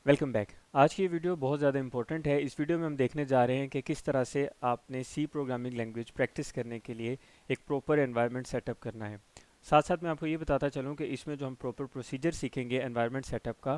Welcome back. आज की ये वीडियो बहुत ज़्यादा इंपॉर्टेंट है। इस वीडियो में हम देखने जा रहे हैं कि किस तरह से आपने सी प्रोग्रामिंग लैंग्वेज प्रैक्टिस करने के लिए एक प्रॉपर एनवायरनमेंट सेटअप करना है। साथ साथ मैं आपको ये बताता चलूँ कि इसमें जो हम प्रॉपर प्रोसीजर सीखेंगे एनवायरनमेंट सेटअप का,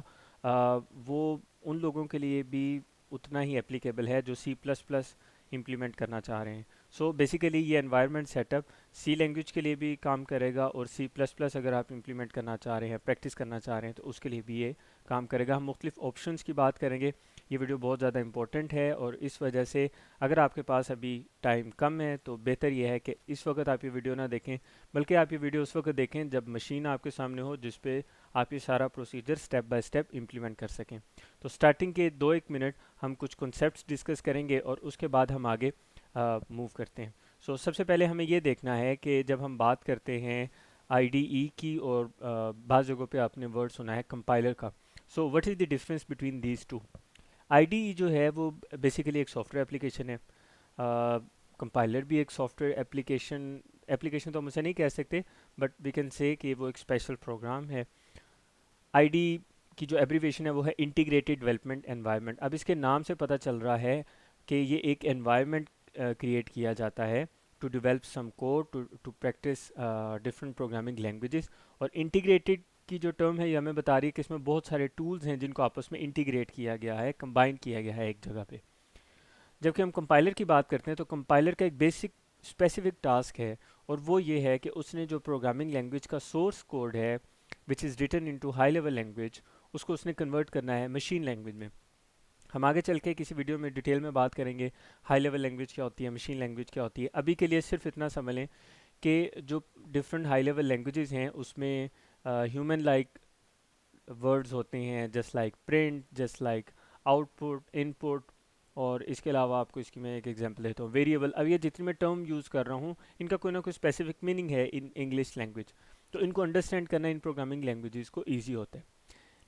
वो उन लोगों के लिए भी उतना ही एप्लीकेबल है जो सी प्लस प्लस इम्प्लीमेंट करना चाह रहे हैं। सो बेसिकली ये एनवायरनमेंट सेटअप सी लैंग्वेज के लिए भी काम करेगा और सी प्लस प्लस अगर आप इम्प्लीमेंट करना चाह रहे हैं, प्रैक्टिस करना चाह रहे हैं, तो उसके लिए भी ये काम करेगा। हम मुख्तलिफ ऑप्शंस की बात करेंगे। ये वीडियो बहुत ज़्यादा इंपॉर्टेंट है और इस वजह से अगर आपके पास अभी टाइम कम है तो बेहतर ये है कि इस वक्त आप ये वीडियो ना देखें, बल्कि आप ये वीडियो उस वक्त देखें जब मशीन आपके सामने हो जिस पे आप ये सारा procedure step by step implement कर सकें। तो स्टार्टिंग के 2-1 मिनट हम कुछ कॉन्सेप्ट्स डिस्कस करेंगे और उसके बाद हम आगे मूव करते हैं। सबसे पहले हमें ये देखना है कि जब हम बात करते हैं आईडीई की और बाज़ जगहों पे आपने वर्ड सुना है कंपाइलर का। So what is the difference between these two? IDE जो है वो बेसिकली एक सॉफ्टवेयर एप्लीकेशन है। कंपाइलर भी एक सॉफ्टवेयर एप्लीकेशन एप्लीकेशन तो हम उसे नहीं कह सकते, बट वी कैन से कि वो एक स्पेशल प्रोग्राम है। आईडी की जो एब्रीवेशन है वो है इंटीग्रेटेड डेवलपमेंट एनवायरनमेंट। अब इसके नाम से पता चल रहा है कि ये एक एनवायरनमेंट क्रिएट किया जाता है to develop some code to practice different programming languages. और इंटीग्रेटेड की जो टर्म है ये हमें बता रही है कि इसमें बहुत सारे टूल्स हैं जिनको आपस में इंटीग्रेट किया गया है, कंबाइन किया गया है एक जगह पे। जबकि हम कंपाइलर की बात करते हैं तो कंपाइलर का एक बेसिक स्पेसिफिक टास्क है और वो ये है कि उसने जो प्रोग्रामिंग लैंग्वेज का सोर्स कोड है which is written into high level language, उसको उसने कन्वर्ट करना है मशीन लैंग्वेज में। हम आगे चल के किसी वीडियो में डिटेल में बात करेंगे हाई लेवल लैंग्वेज क्या होती है, मशीन लैंग्वेज क्या होती है। अभी के लिए सिर्फ इतना समझ लें कि जो डिफरेंट हाई लेवल लैंग्वेजेस हैं उसमें ह्यूमन लाइक वर्ड्स होते हैं, just like print, just like output, input. और इसके अलावा आपको इसकी मैं एक एग्जांपल देता हूँ, वेरिएबल। अब ये जितनी मैं टर्म यूज़ कर रहा हूँ इनका कोई ना कोई स्पेसिफिक मीनिंग है इन इंग्लिश लैंग्वेज, तो इनको अंडरस्टैंड करना इन प्रोग्रामिंग लैंग्वेजेस को ईजी होता है।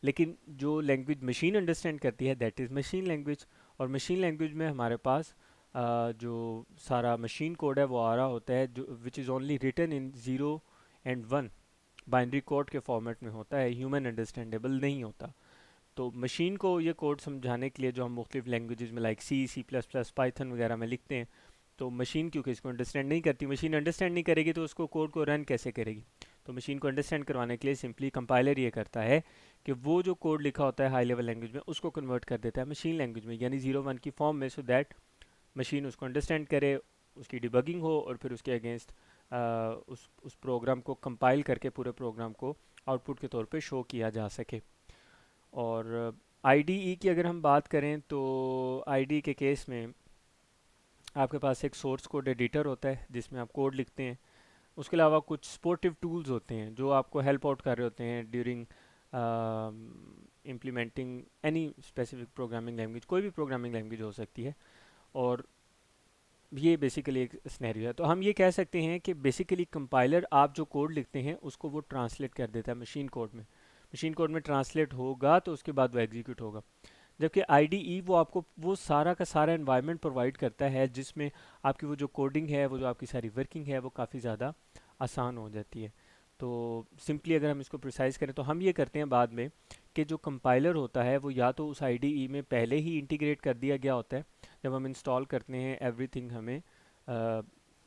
लेकिन जो लैंग्वेज मशीन अंडरस्टैंड करती है दैट इज़ मशीन लैंग्वेज। और मशीन लैंग्वेज में हमारे पास जो सारा मशीन कोड है वो आ रहा होता है जो which is only written in 0 and 1 binary code के फॉर्मेट में होता है, ह्यूमन अंडरस्टैंडेबल नहीं होता। तो मशीन को ये कोड समझाने के लिए जो हम मुख्तलिफ लैंग्वेजेस में लाइक सी, सी प्लस प्लस, पाइथन वगैरह में लिखते हैं, तो मशीन क्योंकि इसको अंडरस्टैंड नहीं करती, मशीन अंडरस्टैंड नहीं करेगी तो उसको कोड को रन कैसे करेगी? तो मशीन को अंडरस्टैंड करवाने के लिए सिंपली कंपाइलर ये करता है कि वो जो कोड लिखा होता है हाई लेवल लैंग्वेज में उसको कन्वर्ट कर देता है मशीन लैंग्वेज में, यानी 0-1 की फॉर्म में, सो दैट मशीन उसको अंडरस्टैंड करे, उसकी डिबगिंग हो और फिर उसके अगेंस्ट उस प्रोग्राम को कंपाइल करके पूरे प्रोग्राम को आउटपुट के तौर पे शो किया जा सके। और आईडीई की अगर हम बात करें तो आईडी के केस में आपके पास एक सोर्स कोड एडिटर होता है जिसमें आप कोड लिखते हैं। उसके अलावा कुछ सपोर्टिव टूल्स होते हैं जो आपको हेल्प आउट कर रहे होते हैं during implementing any specific programming language, कोई भी प्रोग्रामिंग लैंग्वेज हो सकती है। और ये बेसिकली एक स्नैरियो है। तो हम ये कह सकते हैं कि बेसिकली कंपाइलर आप जो कोड लिखते हैं उसको वो ट्रांसलेट कर देता है मशीन कोड में। मशीन कोड में ट्रांसलेट होगा तो उसके बाद वो एग्जीक्यूट होगा। जबकि आईडीई वो आपको वो सारा का सारा एनवायरनमेंट प्रोवाइड करता है जिसमें आपकी वो जो कोडिंग है, वो जो आपकी सारी वर्किंग है वो काफ़ी ज़्यादा आसान हो जाती है। तो सिंपली अगर हम इसको प्रिसाइज करें तो हम ये करते हैं बाद में कि जो कंपाइलर होता है वो या तो उस आईडीई में पहले ही इंटीग्रेट कर दिया गया होता है, जब हम इंस्टॉल करते हैं एवरीथिंग हमें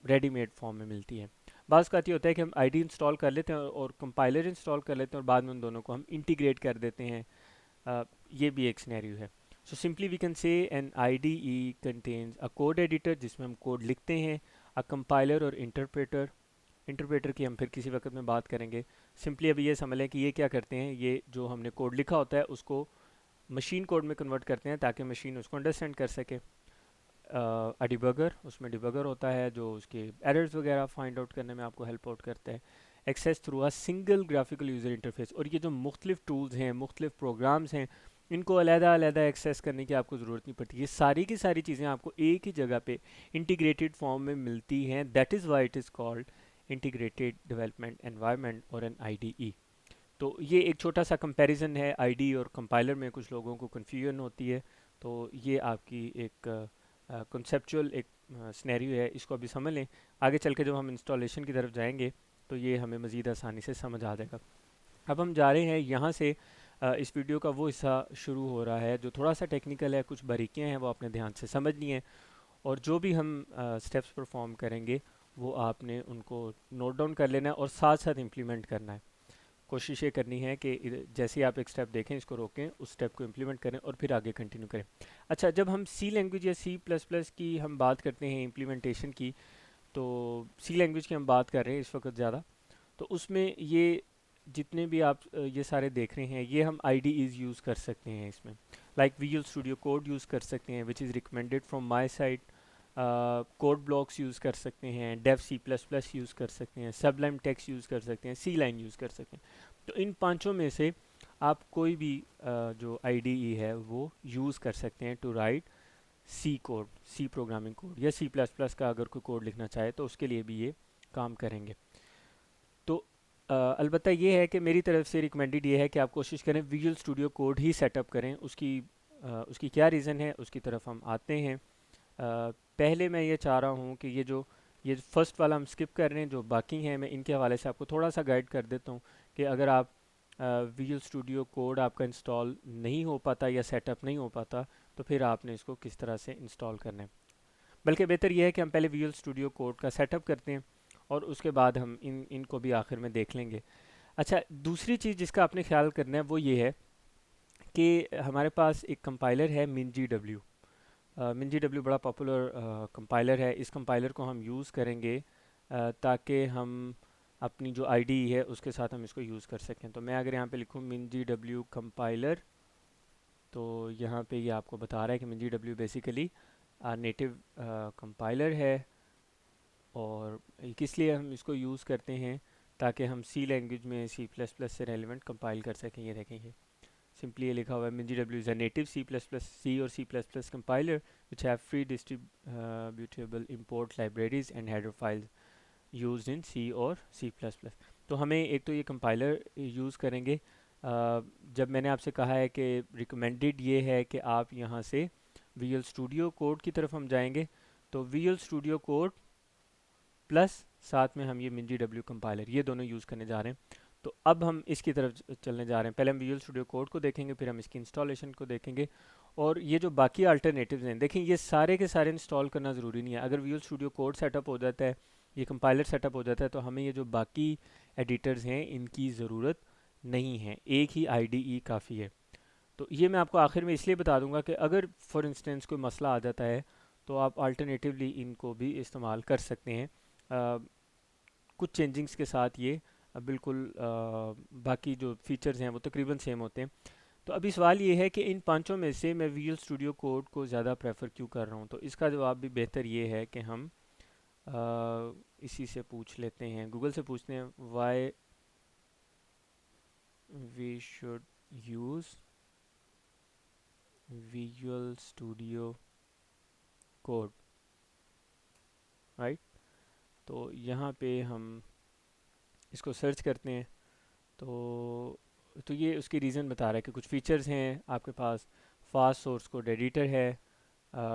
रेडीमेड फॉर्म में मिलती है। बाज़ का ये होता है कि हम आईडी इंस्टॉल कर लेते हैं और कंपाइलर इंस्टॉल कर लेते हैं और बाद में उन दोनों को हम इंटीग्रेट कर देते हैं। ये भी एक सिनेरियो है। So simply we can say an IDE contains a code editor जिसमें हम कोड लिखते हैं, अ कंपाइलर और इंटरप्रेटर। इंटरप्रेटर की हम फिर किसी वक्त में बात करेंगे। सिंपली अभी ये समझ लें कि ये क्या करते हैं, ये जो हमने कोड लिखा होता है उसको मशीन कोड में कन्वर्ट करते हैं ताकि मशीन उसको अंडरस्टैंड कर सके। डिबगर, उसमें डिबगर होता है जो उसके एरर्स वगैरह फाइंड आउट करने में आपको हेल्प आउट करता है। Access through a single graphical user interface. और ये जो मुख्तलिफ टूल्स हैं, मुख्तलिफ प्रोग्राम्स हैं, इनको अलग-अलग एक्सेस करने की आपको ज़रूरत नहीं पड़ती। ये सारी की सारी चीज़ें आपको एक ही जगह पे इंटीग्रेटेड फॉर्म में मिलती हैं। That is why it is called integrated development environment और एन आईडीई। तो ये एक छोटा सा कंपैरिजन है आईडी और कंपाइलर में, कुछ लोगों को कन्फ्यूजन होती है। तो ये आपकी एक कॉन्सेप्चुअल एक स्नैरियो है, इसको अभी समझ लें। आगे चल के जब हम इंस्टॉलेशन की तरफ जाएंगे तो ये हमें मज़ीद आसानी से समझ आ जाएगा। अब हम जा रहे हैं यहाँ से इस वीडियो का वो हिस्सा शुरू हो रहा है जो थोड़ा सा टेक्निकल है, कुछ बारीकियां हैं वो आपने ध्यान से समझनी है, और जो भी हम स्टेप्स परफॉर्म करेंगे वो आपने उनको नोट डाउन कर लेना है और साथ साथ इम्प्लीमेंट करना है। कोशिश ये करनी है कि जैसे ही आप एक स्टेप देखें इसको रोकें, उस स्टेप को इम्प्लीमेंट करें और फिर आगे कंटिन्यू करें। अच्छा, जब हम सी लैंग्वेज या सी प्लस प्लस की हम बात करते हैं इम्प्लीमेंटेशन की, तो सी लैंग्वेज की हम बात कर रहे हैं इस वक्त ज़्यादा, तो उसमें ये जितने भी आप ये सारे देख रहे हैं ये हम आई यूज़ कर सकते हैं इसमें। Like visual studio code use कर सकते हैं which is recommended from my side, code blocks use कर सकते हैं, Dev C plus plus use कर सकते हैं, सबलाइम टेक्स्ट यूज़ कर सकते हैं, सी लाइन यूज़ कर सकते हैं। तो इन पांचों में से आप कोई भी जो आई है वो यूज़ कर सकते हैं to write C code, C programming code, या सी प्लस प्लस का अगर कोई कोड लिखना चाहे तो उसके लिए भी ये काम करेंगे। तो अलबत्ता ये है कि मेरी तरफ से रिकमेंडेड ये है कि आप कोशिश करें विजुअल स्टूडियो कोड ही सेटअप करें। उसकी क्या रीज़न है उसकी तरफ हम आते हैं। पहले मैं ये चाह रहा हूँ कि ये फर्स्ट वाला हम स्किप कर रहे हैं, जो बाकी हैं मैं इनके हवाले से आपको थोड़ा सा गाइड कर देता हूँ कि अगर आप विजुअल स्टूडियो कोड आपका इंस्टॉल नहीं हो पाता या सेटअप नहीं हो पाता तो फिर आपने इसको किस तरह से इंस्टॉल करना है। बल्कि बेहतर यह है कि हम पहले विजुअल स्टूडियो कोड का सेटअप करते हैं और उसके बाद हम इनको भी आखिर में देख लेंगे। अच्छा, दूसरी चीज़ जिसका आपने ख्याल करना है वो ये है कि हमारे पास एक कंपाइलर है MinGW। MinGW बड़ा पॉपुलर कंपाइलर है। इस कंपाइलर को हम यूज़ करेंगे ताकि हम अपनी जो आईडी है उसके साथ हम इसको यूज़ कर सकें। तो मैं अगर यहाँ पे लिखूँ MinGW कंपाइलर, तो यहाँ पे ये आपको बता रहा है कि MinGW बेसिकली नेटिव कंपाइलर है, और किस लिए हम इसको यूज़ करते हैं ताकि हम सी लैंग्वेज में सी प्लस प्लस से रेलिवेंट कंपाइल कर सकें। ये देखेंगे सिंपली ये लिखा हुआ है MinGW is a native C plus plus C और C plus plus compiler which have free distributable import libraries and header files used in C और सी प्लस प्लस। तो हमें एक तो ये कंपाइलर यूज़ करेंगे। जब मैंने आपसे कहा है कि रिकमेंडेड ये है कि आप यहाँ से विजुअल स्टूडियो कोड की तरफ हम जाएंगे, तो विजुअल स्टूडियो कोड प्लस साथ में हम ये MinGW कंपाइलर ये दोनों यूज़ करने जा रहे हैं। तो अब हम इसकी तरफ चलने जा रहे हैं। पहले हम विजुअल स्टूडियो कोड को देखेंगे, फिर हम इसकी इंस्टॉलेशन को देखेंगे, और ये जो बाकी अल्टरनेटिव्स हैं देखें, ये सारे के सारे इंस्टॉल करना ज़रूरी नहीं है। अगर विजुअल स्टूडियो कोड सेटअप हो जाता है, ये कंपाइलर सेटअप हो जाता है, तो हमें ये जो बाकी एडिटर्स हैं इनकी ज़रूरत नहीं है, एक ही आई काफ़ी है। तो ये मैं आपको आखिर में इसलिए बता दूंगा कि अगर फॉर इंस्टेंस कोई मसला आ जाता है तो आप अल्टरनेटिवली इनको भी इस्तेमाल कर सकते हैं। कुछ चेंजिंग्स के साथ ये बिल्कुल बाकी जो फीचर्स हैं वो तकरीबन सेम होते हैं। तो अभी सवाल ये है कि इन पांचों में से मैं विजुअल स्टूडियो कोड को ज़्यादा प्रेफर क्यों कर रहा हूँ, तो इसका जवाब भी बेहतर ये है कि हम इसी से पूछ लेते हैं, गूगल से पूछते हैं why we should use visual studio code, right. तो यहाँ पे हम इसको सर्च करते हैं, तो ये उसकी रीज़न बता रहा है कि कुछ फीचर्स हैं आपके पास। फास्ट सोर्स कोड एडिटर है,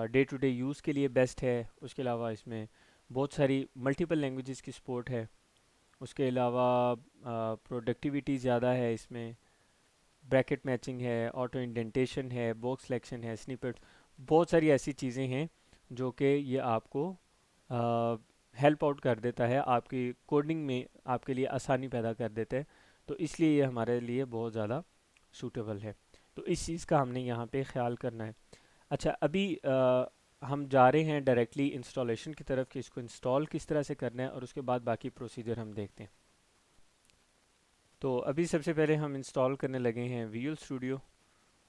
डे टू डे यूज़ के लिए बेस्ट है। उसके अलावा इसमें बहुत सारी मल्टीपल लैंग्वेजेस की सपोर्ट है। उसके अलावा प्रोडक्टिविटी ज़्यादा है इसमें, ब्रैकेट मैचिंग है, ऑटो इंडेंटेशन है, बॉक्स सिलेक्शन है, स्निपेट, बहुत सारी ऐसी चीज़ें हैं जो कि ये आपको हेल्प आउट कर देता है, आपकी कोडिंग में आपके लिए आसानी पैदा कर देता है। तो इसलिए ये हमारे लिए बहुत ज़्यादा सूटेबल है। तो इस चीज़ का हमने यहाँ पे ख्याल करना है। अच्छा, अभी हम जा रहे हैं डायरेक्टली इंस्टॉलेशन की तरफ कि इसको इंस्टॉल किस तरह से करना है, और उसके बाद बाकी प्रोसीजर हम देखते हैं। तो अभी सबसे पहले हम इंस्टॉल करने लगे हैं विजुअल स्टूडियो।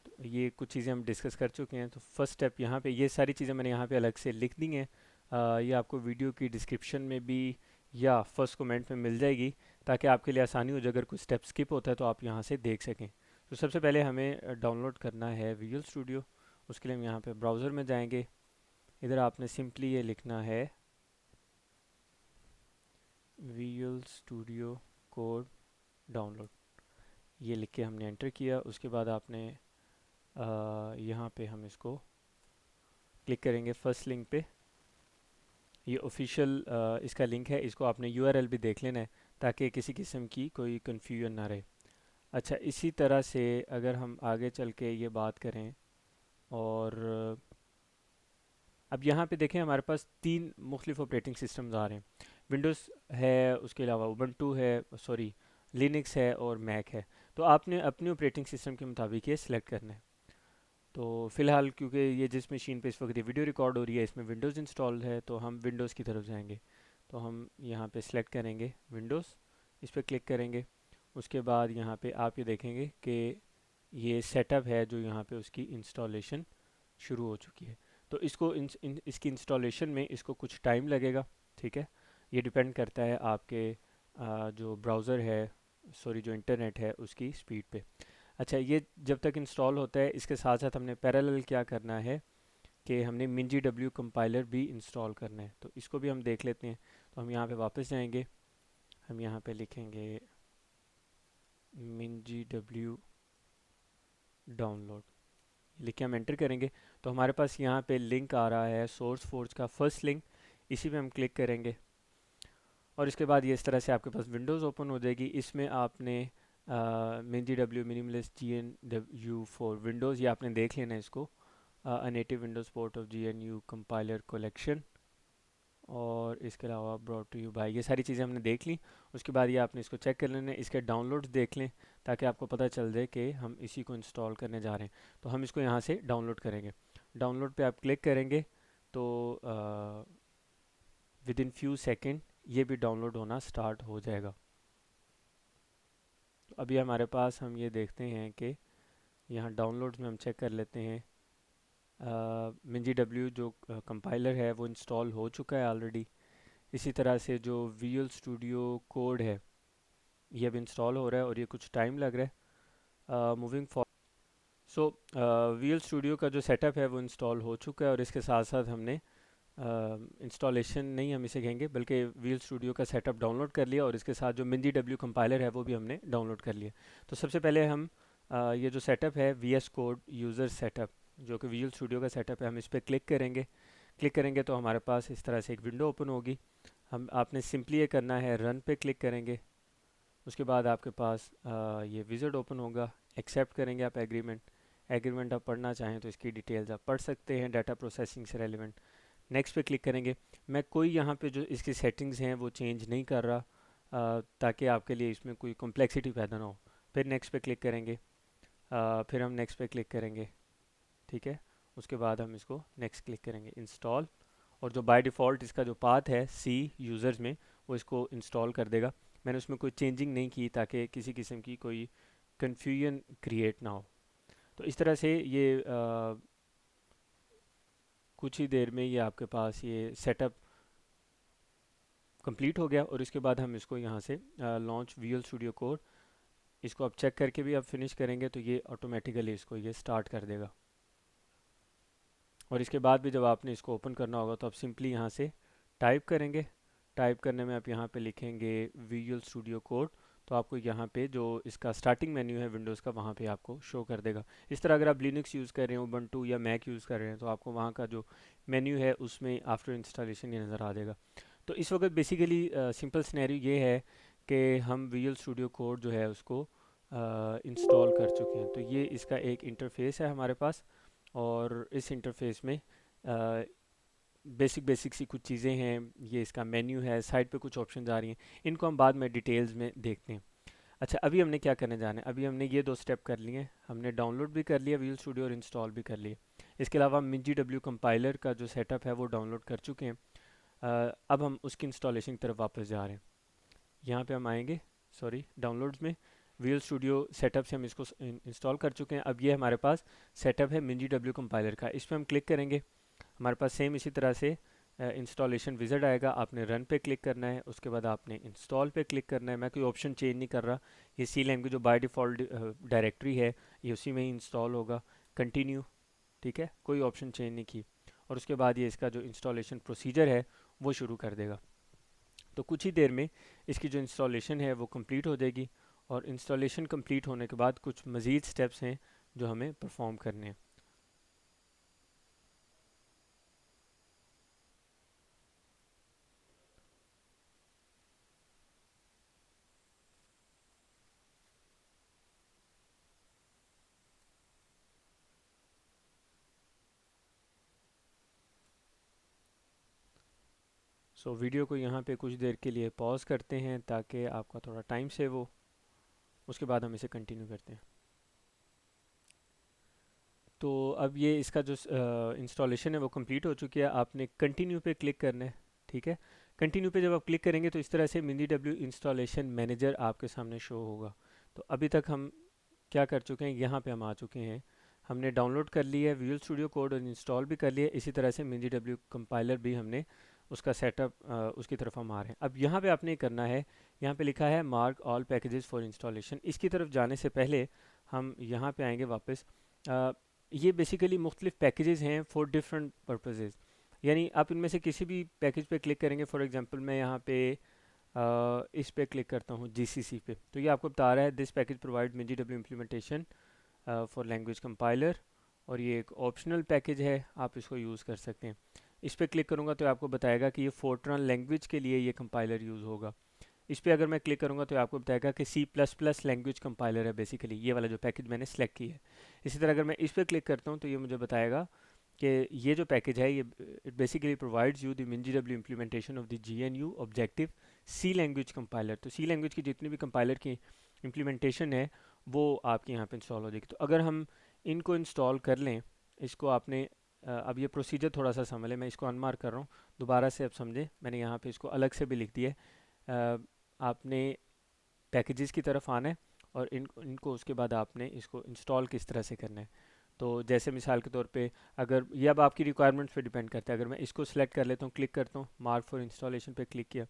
तो ये कुछ चीज़ें हम डिस्कस कर चुके हैं। तो फर्स्ट स्टेप यहाँ पे ये सारी चीज़ें मैंने यहाँ पे अलग से लिख दी हैं। ये आपको वीडियो की डिस्क्रिप्शन में भी या फर्स्ट कमेंट में मिल जाएगी, ताकि आपके लिए आसानी हो जाए, अगर कोई स्टेप स्किप होता है तो आप यहाँ से देख सकें। तो सबसे पहले हमें डाउनलोड करना है विजुअल स्टूडियो। उसके लिए हम यहाँ पे ब्राउज़र में जाएंगे। इधर आपने सिंपली ये लिखना है विजुअल स्टूडियो कोड डाउनलोड, ये लिख के हमने एंटर किया। उसके बाद आपने यहाँ पे हम इसको क्लिक करेंगे फर्स्ट लिंक पे। ये ऑफिशियल इसका लिंक है, इसको आपने यूआरएल भी देख लेना है ताकि किसी किस्म की कोई कन्फ्यूजन ना रहे। अच्छा, इसी तरह से अगर हम आगे चल के ये बात करें, और अब यहाँ पे देखें हमारे पास तीन मुख्तलिफ ऑपरेटिंग सिस्टम्स आ रहे हैं। विंडोज़ है, उसके अलावा उबंटू है, सॉरी लिनक्स है, और मैक है। तो आपने अपने ऑपरेटिंग सिस्टम के मुताबिक ये सिलेक्ट करना है। तो फ़िलहाल क्योंकि ये जिस मशीन पे इस वक्त ये वीडियो रिकॉर्ड हो रही है इसमें विंडोज़ इंस्टॉल्ड है, तो हम विंडोज़ की तरफ जाएंगे। तो हम यहाँ पे सिलेक्ट करेंगे विंडोज़, इस पर क्लिक करेंगे। उसके बाद यहाँ पे आप ये देखेंगे कि ये सेटअप है जो यहाँ पे उसकी इंस्टॉलेशन शुरू हो चुकी है। तो इसको इसकी इंस्टॉलेशन में इसको कुछ टाइम लगेगा, ठीक है। ये डिपेंड करता है आपके जो ब्राउज़र है, सॉरी जो इंटरनेट है उसकी स्पीड पे। अच्छा, ये जब तक इंस्टॉल होता है इसके साथ साथ हमने पैरेलल क्या करना है कि हमने मिंजी डब्ल्यू कंपाइलर भी इंस्टॉल करना है। तो इसको भी हम देख लेते हैं। तो हम यहाँ पे वापस जाएंगे, हम यहाँ पे लिखेंगे मिंजी डब्ल्यू डाउनलोड, लिख के हम एंटर करेंगे। तो हमारे पास यहाँ पे लिंक आ रहा है सोर्स फोर्ज का फर्स्ट लिंक, इसी पे हम क्लिक करेंगे। और इसके बाद ये इस तरह से आपके पास विंडोज़ ओपन हो जाएगी। इसमें आपने MinG W minimalist G N W for Windows, ये आपने देख लेना है इसको, a native Windows port of G N U compiler collection, और इसके अलावा ब्रॉट टू यू बाय, ये सारी चीज़ें हमने देख ली। उसके बाद ये आपने इसको चेक कर लेना है, इसके डाउनलोड्स देख लें ताकि आपको पता चल जाए कि हम इसी को इंस्टॉल करने जा रहे हैं। तो हम इसको यहाँ से डाउनलोड करेंगे। डाउनलोड पे आप क्लिक करेंगे तो विद इन फ्यू सेकेंड ये भी डाउनलोड होना स्टार्ट हो जाएगा। तो अभी हमारे पास हम ये देखते हैं कि यहाँ डाउनलोड्स में हम चेक कर लेते हैं, मिंजी डब्ल्यू जो कंपाइलर है वो इंस्टॉल हो चुका है ऑलरेडी। इसी तरह से जो विजुअल स्टूडियो कोड है ये अब इंस्टॉल हो रहा है और ये कुछ टाइम लग रहा है। Moving for so visual studio का जो सेटअप है वो इंस्टॉल हो चुका है, और इसके साथ साथ हमने इंस्टॉलेशन नहीं हम इसे कहेंगे बल्कि विजुअल स्टूडियो का सेटअप डाउनलोड कर लिया, और इसके साथ जो मिंजी डब्ल्यू कंपाइलर है वो भी हमने डाउनलोड कर लिया। तो सबसे पहले हम ये जो सेटअप है V S code user setup, जो कि विजुअल स्टूडियो का सेटअप है, हम इस पर क्लिक करेंगे। क्लिक करेंगे तो हमारे पास इस तरह से एक विंडो ओपन होगी। हम आपने सिंपली ये करना है, रन पे क्लिक करेंगे। उसके बाद आपके पास ये विज़ार्ड ओपन होगा, एक्सेप्ट करेंगे आप एग्रीमेंट। एग्रीमेंट आप पढ़ना चाहें तो इसकी डिटेल्स आप पढ़ सकते हैं, डाटा प्रोसेसिंग से रेलिवेंट। नेक्स्ट पे क्लिक करेंगे। मैं कोई यहाँ पे जो इसकी सेटिंग्स हैं वो चेंज नहीं कर रहा, ताकि आपके लिए इसमें कोई कॉम्प्लेक्सिटी पैदा ना हो। फिर नेक्स्ट पे क्लिक करेंगे, फिर हम नेक्स्ट पे क्लिक करेंगे, ठीक है। उसके बाद हम इसको नेक्स्ट क्लिक करेंगे, इंस्टॉल। और जो बाय डिफ़ॉल्ट इसका जो पाथ है सी यूज़र्स में, वो इसको इंस्टॉल कर देगा। मैंने उसमें कोई चेंजिंग नहीं की ताकि किसी किस्म की कोई कन्फ्यूजन क्रिएट ना हो। तो इस तरह से ये कुछ ही देर में ये आपके पास ये सेटअप कंप्लीट हो गया। और इसके बाद हम इसको यहाँ से लॉन्च विजुअल स्टूडियो कोड, इसको आप चेक करके भी आप फिनिश करेंगे तो ये ऑटोमेटिकली इसको ये स्टार्ट कर देगा। और इसके बाद भी जब आपने इसको ओपन करना होगा तो आप सिंपली यहाँ से टाइप करेंगे। टाइप करने में आप यहाँ पे लिखेंगे विजुअल स्टूडियो कोड, तो आपको यहाँ पे जो इसका स्टार्टिंग मेन्यू है विंडोज़ का वहाँ पे आपको शो कर देगा। इस तरह अगर आप लिनक्स यूज़ कर रहे हैं, उबंटू या मैक यूज़ कर रहे हैं, तो आपको वहाँ का जो मेन्यू है उसमें आफ्टर इंस्टॉलेशन ये नज़र आ जाएगा। तो इस वक्त बेसिकली सिंपल सिनेरियो ये है कि हम विजुअल स्टूडियो कोड जो है उसको इंस्टॉल कर चुके हैं। तो ये इसका एक इंटरफेस है हमारे पास, और इस इंटरफेस में बेसिक बेसिक सी कुछ चीज़ें हैं। ये इसका मेन्यू है, साइड पे कुछ ऑप्शन आ रही हैं, इनको हम बाद में डिटेल्स में देखते हैं। अच्छा, अभी हमने क्या करने जाना है, अभी हमने ये दो स्टेप कर लिए हैं, हमने डाउनलोड भी कर लिया विजुअल स्टूडियो और इंस्टॉल भी कर लिया। इसके अलावा हम मिंजी डब्ल्यू कंपाइलर का जो सेटअप है वो डाउनलोड कर चुके हैं। अब हम उसकी इंस्टॉलेशन की तरफ वापस जा रहे हैं। यहाँ पे हम आएंगे, सॉरी डाउनलोड्स में, विजुअल स्टूडियो सेटअप से हम इसको इंस्टॉल कर चुके हैं। अब ये हमारे पास सेटअप है मिंजी डब्ल्यू कंपाइलर का, इस पर हम क्लिक करेंगे। हमारे पास सेम इसी तरह से इंस्टॉलेशन विज़िट आएगा, आपने रन पे क्लिक करना है। उसके बाद आपने इंस्टॉल पे क्लिक करना है। मैं कोई ऑप्शन चेंज नहीं कर रहा, ये सी लैंग्वेज जो बाय डिफ़ॉल्ट डायरेक्टरी है ये उसी में ही इंस्टॉल होगा। कंटिन्यू, ठीक है, कोई ऑप्शन चेंज नहीं की। और उसके बाद ये इसका जो इंस्टॉलेशन प्रोसीजर है वो शुरू कर देगा। तो कुछ ही देर में इसकी जो इंस्टॉलेशन है वो कंप्लीट हो जाएगी, और इंस्टॉलेशन कंप्लीट होने के बाद कुछ मज़ीद स्टेप्स हैं जो हमें परफॉर्म करने हैं। सो वीडियो को यहाँ पे कुछ देर के लिए पॉज करते हैं ताकि आपका थोड़ा टाइम सेव हो, उसके बाद हम इसे कंटिन्यू करते हैं। तो अब ये इसका जो इंस्टॉलेशन है वो कंप्लीट हो चुकी है। आपने कंटिन्यू पे क्लिक करना है, ठीक है। कंटिन्यू पे जब आप क्लिक करेंगे तो इस तरह से MinDW इंस्टॉलेशन मैनेजर आपके सामने शो होगा। तो अभी तक हम क्या कर चुके हैं, यहाँ पे हम आ चुके हैं। हमने डाउनलोड कर लिया है विजुअल स्टूडियो कोड और इंस्टॉल भी कर लिया है। इसी तरह से MinDW कंपाइलर भी हमने उसका सेटअप उसकी तरफ हम आ रहे हैं। अब यहाँ पे आपने करना है, यहाँ पे लिखा है mark all packages for installation. इसकी तरफ जाने से पहले हम यहाँ पे आएंगे वापस। ये बेसिकली मुख्तलिफ पैकेजेस हैं फॉर डिफरेंट पर्पजेज़, यानी आप इनमें से किसी भी पैकेज पे क्लिक करेंगे। फॉर एग्जांपल मैं यहाँ पे इस पे क्लिक करता हूँ GCC पे, तो ये आपको बता रहा है this package provide MinDW implementation for language compiler, और ये एक ऑप्शनल पैकेज है, आप इसको यूज़ कर सकते हैं। इस पे क्लिक करूँगा तो आपको बताएगा कि ये फोर्ट्रान लैंग्वेज के लिए ये कंपाइलर यूज़ होगा। इस पे अगर मैं क्लिक करूँगा तो आपको बताएगा कि C++ लैंग्वेज कंपाइलर है बेसिकली, ये वाला जो पैकेज मैंने सेलेक्ट किया है। इसी तरह अगर मैं इस पे क्लिक करता हूँ तो ये मुझे बताएगा कि ये जो पैकेज है ये it basically provides you the MinDW implementation of the GNU objective C language compiler. तो सी लैंग्वेज की जितनी भी कंपाइलर की इम्प्लीमेंटेशन है वो आपके यहाँ पे इंस्टॉल हो जाएगी। तो अगर हम इनको इंस्टॉल कर लें, इसको आपने अब ये प्रोसीजर थोड़ा सा समझ लें, मैं इसको अनमार्क कर रहा हूँ दोबारा से, अब समझे मैंने यहाँ पे इसको अलग से भी लिख दिया है। आपने पैकेजेस की तरफ आना है और इनको उसके बाद आपने इसको इंस्टॉल किस तरह से करना है। तो जैसे मिसाल के तौर पे अगर ये अब आपकी रिक्वायरमेंट्स पे डिपेंड करता है, अगर मैं इसको सिलेक्ट कर लेता हूँ, क्लिक करता हूँ, मार्क फॉर इंस्टॉलेशन पे क्लिक किया,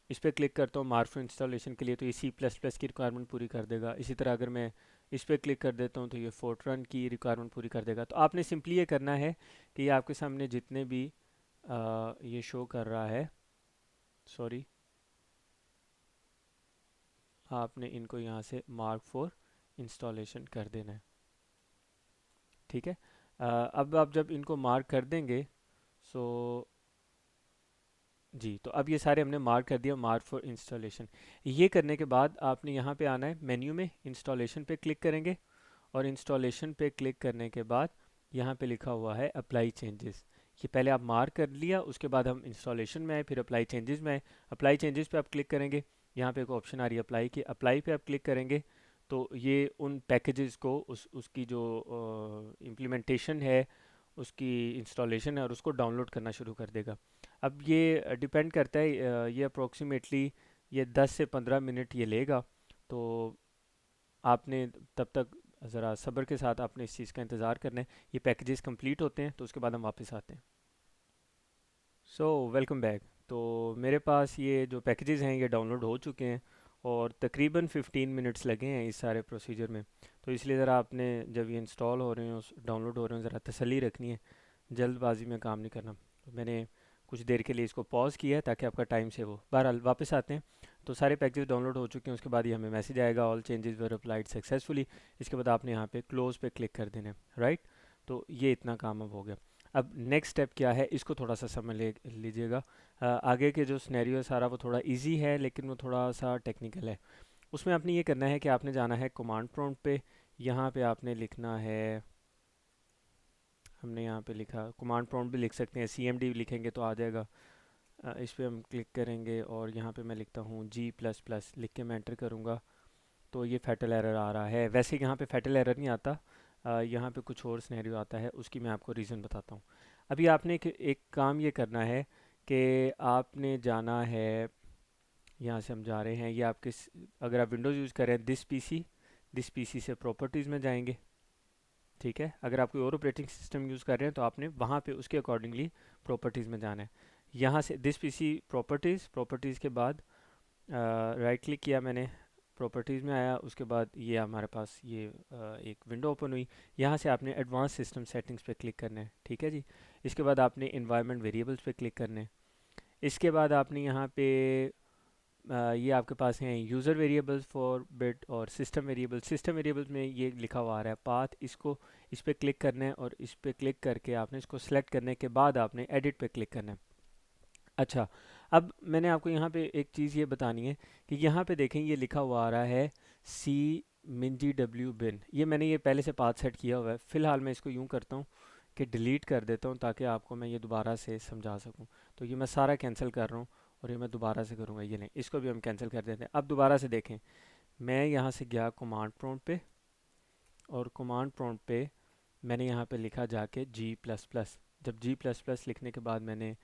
इस पर क्लिक करता हूँ मार्क फॉर इंस्टॉलेशन के लिए, तो ये C++ की रिक्वायरमेंट पूरी कर देगा। इसी तरह अगर मैं इस पर क्लिक कर देता हूँ तो ये फोर्ट्रान की रिक्वायरमेंट पूरी कर देगा। तो आपने सिंपली ये करना है कि ये आपके सामने जितने भी ये शो कर रहा है, सॉरी, आपने इनको यहाँ से मार्क फॉर इंस्टॉलेशन कर देना है, ठीक है। अब आप जब इनको मार्क कर देंगे, सो जी, तो अब ये सारे हमने मार्क कर दिया, मार्क फॉर इंस्टॉलेशन। ये करने के बाद आपने यहाँ पे आना है, मेन्यू में इंस्टॉलेशन पे क्लिक करेंगे, और इंस्टॉलेशन पे क्लिक करने के बाद यहाँ पे लिखा हुआ है अप्लाई चेंजेस। ये पहले आप मार्क कर लिया, उसके बाद हम इंस्टॉलेशन में आए, फिर अप्लाई चेंजेस में आए। अप्लाई चेंजेस पे आप क्लिक करेंगे, यहाँ पे एक ऑप्शन आ रही है अप्लाई की, अप्लाई पे आप क्लिक करेंगे तो ये उन पैकेजेस को उसकी जो इम्प्लीमेंटेशन है, उसकी इंस्टॉलेशन है, और उसको डाउनलोड करना शुरू कर देगा। अब ये डिपेंड करता है, ये अप्रोक्सीमेटली ये 10 से 15 मिनट ये लेगा। तो आपने तब तक ज़रा सब्र के साथ आपने इस चीज़ का इंतज़ार करना है। ये पैकेजेस कंप्लीट होते हैं तो उसके बाद हम वापस आते हैं। So welcome back. तो मेरे पास ये जो पैकेजेस हैं ये डाउनलोड हो चुके हैं, और तकरीबन 15 मिनट्स लगे हैं इस सारे प्रोसीजर में। तो इसलिए ज़रा आपने जब ये इंस्टॉल हो रहे हैं, डाउनलोड हो रहे हैं, ज़रा तसल्ली रखनी है, जल्दबाजी में काम नहीं करना। तो मैंने कुछ देर के लिए इसको पॉज किया है ताकि आपका टाइम सेव हो। बहरहाल वापस आते हैं। तो सारे पैकेजेस डाउनलोड हो चुके हैं, उसके बाद ये हमें मैसेज आएगा all changes were applied successfully. इसके बाद आपने यहाँ पे क्लोज पे क्लिक कर देना है, राइट। तो ये इतना काम अब हो गया। अब नेक्स्ट स्टेप क्या है, इसको थोड़ा सा समझ लीजिएगा। आगे के जो सिनेरियो है सारा वो थोड़ा इजी है, लेकिन वो थोड़ा सा टेक्निकल है। उसमें आपने ये करना है कि आपने जाना है कमांड प्रॉम्प्ट पे। यहाँ पे आपने लिखना है, हमने यहाँ पे लिखा, कमांड प्रॉम्प्ट भी लिख सकते हैं, CMD लिखेंगे तो आ जाएगा। इस पे हम क्लिक करेंगे और यहाँ पे मैं लिखता हूँ G++ लिख के मैं एंटर करूँगा, तो ये फैटल एरर आ रहा है। वैसे यहाँ पे फैटल एरर नहीं आता, यहाँ पे कुछ और सिनेरियो आता है, उसकी मैं आपको रीज़न बताता हूँ। अभी आपने एक काम ये करना है कि आपने जाना है, यहाँ से हम जा रहे हैं, ये आपके अगर आप विंडोज़ यूज़ करें दिस पीसी से प्रॉपर्टीज़ में जाएंगे, ठीक है। अगर आप कोई और ऑपरेटिंग सिस्टम यूज़ कर रहे हैं तो आपने वहाँ पे उसके अकॉर्डिंगली प्रॉपर्टीज़ में जाना है। यहाँ से दिस पीसी प्रॉपर्टीज़ के बाद राइट क्लिक किया मैंने, प्रॉपर्टीज़ में आया, उसके बाद ये हमारे पास ये एक विंडो ओपन हुई। यहाँ से आपने एडवांस सिस्टम सेटिंग्स पे क्लिक करना है, ठीक है जी। इसके बाद आपने इन्वायरमेंट वेरिएबल्स पे क्लिक करना है। इसके बाद आपने यहाँ पे ये आपके पास हैं यूज़र वेरिएबल्स फॉर बिट और सिस्टम वेरिएबल्स में ये लिखा हुआ आ रहा है पाथ। इसको इस पर क्लिक करना है, और इस पर क्लिक करके आपने इसको सेलेक्ट करने के बाद आपने एडिट पे क्लिक करना है। अच्छा, अब मैंने आपको यहाँ पे एक चीज़ ये बतानी है कि यहाँ पे देखें ये लिखा हुआ आ रहा है C MinGW bin। ये मैंने ये पहले से पाथ सेट किया हुआ है। फ़िलहाल मैं इसको यूँ करता हूँ कि डिलीट कर देता हूँ ताकि आपको मैं ये दोबारा से समझा सकूँ। तो ये मैं सारा कैंसिल कर रहा हूँ और ये मैं दोबारा से करूँगा, ये नहीं, इसको भी हम कैंसिल कर देते हैं। अब दोबारा से देखें, मैं यहाँ से गया कमांड प्रॉम्प्ट पे और कमांड प्रॉम्प्ट पे मैंने यहाँ पे लिखा जाके G++। जब G++ लिखने के बाद मैंने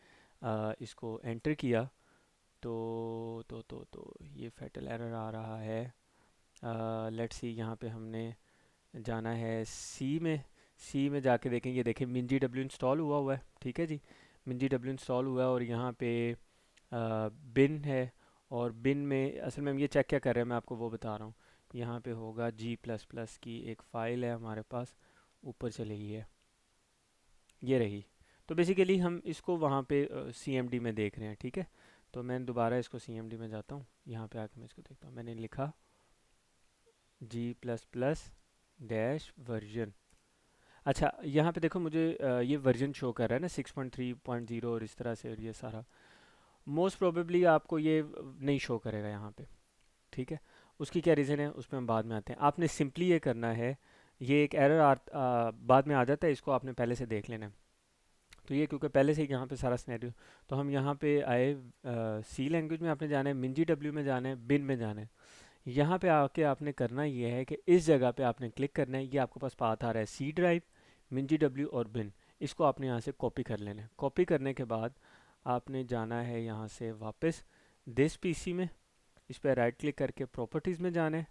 इसको एंटर किया तो ये फैटल एरर आ रहा है। लेट्स सी, यहाँ पे हमने जाना है सी में। सी में जाके देखेंगे, देखें MinGW इंस्टॉल हुआ हुआ है, ठीक है जी, MinGW इंस्टॉल हुआ है और यहाँ पे बिन है। और बिन में असल में हम ये चेक क्या कर रहे हैं, मैं आपको वो बता रहा हूँ। यहाँ पे होगा G++ की एक फ़ाइल है हमारे पास, ऊपर चली गई है, ये रही। तो बेसिकली हम इसको वहाँ पे CMD में देख रहे हैं, ठीक है। तो मैं दोबारा इसको CMD में जाता हूँ, यहाँ पे आके मैं इसको देखता हूँ। मैंने लिखा G++-वर्जन। अच्छा, यहाँ पे देखो मुझे ये वर्जन शो कर रहा है ना 6.3.0 और इस तरह से, और ये सारा मोस्ट प्रोबेबली आपको ये नहीं शो करेगा यहाँ पे, ठीक है। उसकी क्या रीज़न है, उस पर हम बाद में आते हैं। आपने सिंपली ये करना है, ये एक एरर बाद में आ जाता है, इसको आपने पहले से देख लेना है। तो ये क्योंकि पहले से ही यहाँ पे सारा सिनेरियो, तो हम यहाँ पे आए, सी लैंग्वेज में आपने जाना है, MinGW में जाना है, बिन में जाना है। यहाँ पे आके आपने करना ये है कि इस जगह पे आपने क्लिक करना है, ये आपके पास पाथ आ रहा है सी ड्राइव, MinGW और बिन। इसको आपने यहाँ से कॉपी कर लेना है। कॉपी करने के बाद आपने जाना है यहाँ से वापस दिस पीसी में, इस पर राइट क्लिक करके प्रॉपर्टीज़ में जाना है,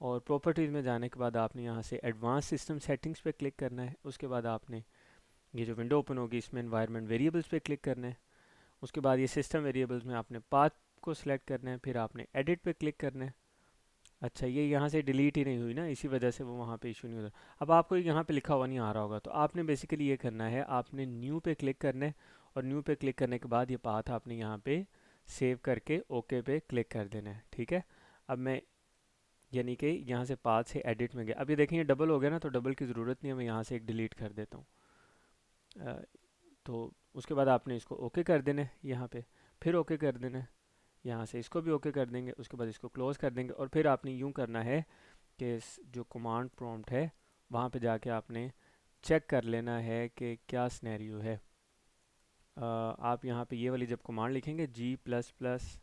और प्रॉपर्टीज़ में जाने के बाद आपने यहाँ से एडवांस सिस्टम सेटिंग्स पे क्लिक करना है। उसके बाद आपने ये जो विंडो ओपन होगी इसमें एनवायरनमेंट वेरिएबल्स पे क्लिक करना है। उसके बाद ये सिस्टम वेरिएबल्स में आपने पाथ को सिलेक्ट करना है, फिर आपने एडिट पे क्लिक करना है। अच्छा, ये यहाँ से डिलीट ही नहीं हुई ना, इसी वजह से वो वहाँ पे इशू नहीं होता। अब आपको यहाँ पे लिखा हुआ नहीं आ रहा होगा, तो आपने बेसिकली ये करना है, आपने न्यू पे क्लिक करना है, और न्यू पे क्लिक करने के बाद ये पाथ आपने यहाँ पे सेव करके ओके पे क्लिक कर देना है, ठीक है। अब मैं यानी कि यहाँ से पाथ से एडिट में गया, अब ये देखें ये डबल हो गया ना, तो डबल की ज़रूरत नहीं है, मैं यहाँ से एक डिलीट कर देता हूँ। तो उसके बाद आपने इसको ओके कर देना है यहाँ पे, फिर ओके कर देना है, यहाँ से इसको भी ओके कर देंगे, उसके बाद इसको क्लोज़ कर देंगे। और फिर आपने यूँ करना है कि जो कमांड प्रॉम्प्ट है वहाँ पे जाके आपने चेक कर लेना है कि क्या सिनेरियो है। आप यहाँ पे ये वाली जब कमांड लिखेंगे G++-वर्जन,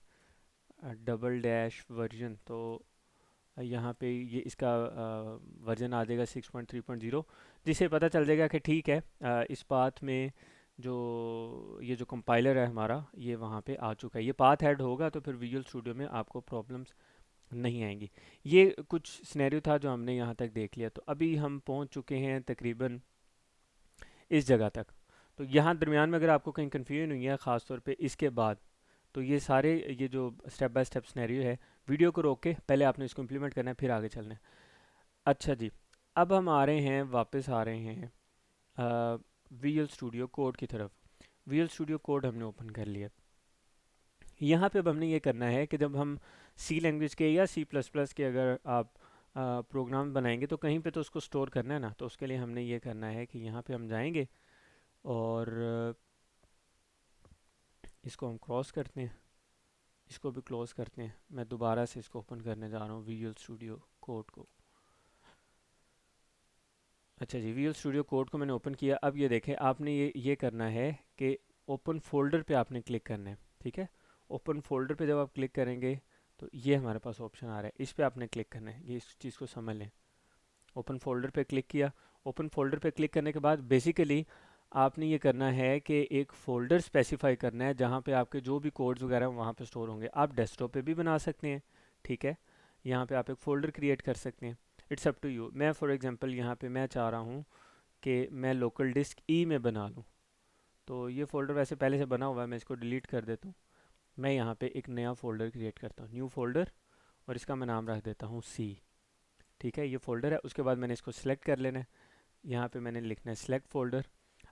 तो यहाँ पे ये इसका वर्जन आ जाएगा 6.3.0, जिससे पता चल जाएगा कि ठीक है, इस पाथ में जो ये जो कंपाइलर है हमारा, ये वहाँ पे आ चुका है। ये पाथ ऐड होगा तो फिर विजुअल स्टूडियो में आपको प्रॉब्लम्स नहीं आएंगी। ये कुछ सिनेरियो था जो हमने यहाँ तक देख लिया। तो अभी हम पहुँच चुके हैं तकरीबन इस जगह तक। तो यहाँ दरमियान में अगर आपको कहीं कन्फ्यूजन हुई है ख़ास तौर पे इसके बाद, तो ये सारे ये जो स्टेप बाय स्टेप सिनेरियो है, वीडियो को रोक के पहले आपने इसको इम्प्लीमेंट करना है, फिर आगे चलना है। अच्छा जी, अब हम आ रहे हैं, वापस आ रहे हैं विजुअल स्टूडियो कोड की तरफ। विजुअल स्टूडियो कोड हमने ओपन कर लिया। यहाँ पे अब हमने ये करना है कि जब हम सी लैंग्वेज के या C++ के अगर आप प्रोग्राम बनाएंगे तो कहीं पे तो उसको स्टोर करना है ना, तो उसके लिए हमने ये करना है कि यहाँ पे हम जाएंगे और इसको हम क्रॉस करते हैं, इसको भी क्लोज करते हैं। मैं दोबारा से इसको ओपन करने जा रहा हूँ विजुअल स्टूडियो कोड को। अच्छा जी, विजुअल स्टूडियो कोड को मैंने ओपन किया। अब ये देखें, आपने ये करना है कि ओपन फोल्डर पे आपने क्लिक करना है, ठीक है। ओपन फोल्डर पे जब आप क्लिक करेंगे तो ये हमारे पास ऑप्शन आ रहा है, इस पे आपने क्लिक करना है। ये इस चीज़ को समझ लें। ओपन फोल्डर पे क्लिक किया। ओपन फोल्डर पे क्लिक करने के बाद बेसिकली आपने ये करना है कि एक फ़ोल्डर स्पेसिफाई करना है जहाँ पे आपके जो भी कोड्स वगैरह वहाँ पे स्टोर होंगे। आप डेस्कटॉप पे भी बना सकते हैं, ठीक है। यहाँ पे आप एक फ़ोल्डर क्रिएट कर सकते हैं, इट्स अप टू यू। मैं फॉर एग्जांपल यहाँ पे मैं चाह रहा हूँ कि मैं लोकल डिस्क ई में बना लूँ। तो ये फ़ोल्डर वैसे पहले से बना हुआ है, मैं इसको डिलीट कर देता हूँ। मैं यहाँ पे एक नया फ़ोल्डर क्रिएट करता हूँ, न्यू फ़ोल्डर, और इसका मैं नाम रख देता हूँ सी, ठीक है। ये फ़ोल्डर है। उसके बाद मैंने इसको सिलेक्ट कर लेना है, यहाँ पे मैंने लिखना है सिलेक्ट फ़ोल्डर।